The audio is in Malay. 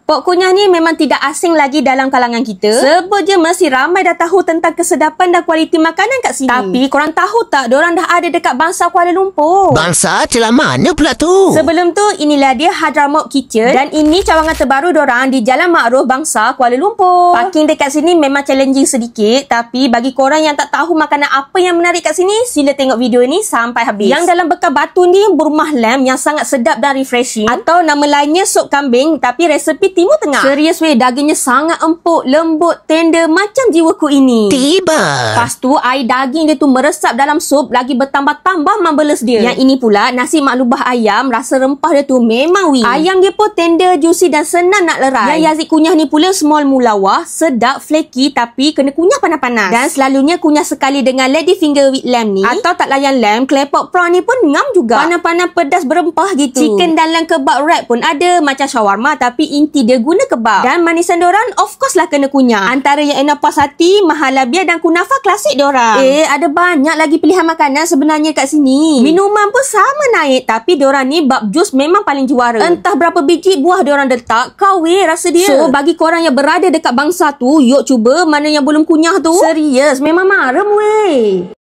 Pok kunyah ni memang tidak asing lagi dalam kalangan kita. Sebut je mesti ramai dah tahu tentang kesedapan dan kualiti makanan kat sini. Tapi korang tahu tak, diorang dah ada dekat Bangsa Kuala Lumpur. Bangsa celah mana pula tu? Sebelum tu, inilah dia Hadramaut Kitchen. Dan ini cawangan terbaru diorang di Jalan Makruf, Bangsa Kuala Lumpur. Parking dekat sini memang challenging sedikit. Tapi bagi korang yang tak tahu makanan apa yang menarik kat sini, sila tengok video ni sampai habis. Yang dalam bekal batu ni berumah lamb yang sangat sedap dan refreshing. Atau nama lainnya sup kambing tapi resepi Timur Tengah. Serius weh, dagingnya sangat empuk, lembut, tender macam jiwaku ini. Tiba. Lepas tu air daging dia tu meresap dalam sup, lagi bertambah-tambah marvelous dia. Yang ini pula nasi mak lubah ayam, rasa rempah dia tu memang win. Ayam dia pun tender, juicy dan senang nak lerai. Yang Yazid kunyah ni pula small mulawah, sedap, flaky tapi kena kunyah panas-panas. Dan selalunya kunyah sekali dengan lady finger with lamb ni. Atau tak layan lamb, claypot prawn ni pun ngam juga. Panas-panas pedas berempah gitu. Chicken dan lamb kebab wrap pun ada, macam shawarma tapi inti dia guna kebab. Dan manisan diorang of course lah kena kunyah. Antara yang enak puas hati, mahalabia dan kunafa klasik diorang. Ada banyak lagi pilihan makanan sebenarnya kat sini. Minuman pun sama naik, tapi diorang ni bab jus memang paling juara. Entah berapa biji buah diorang letak, kau weh rasa dia. So bagi korang yang berada dekat Bangsa tu, yuk cuba. Mana yang belum kunyah tu, serius memang marem weh.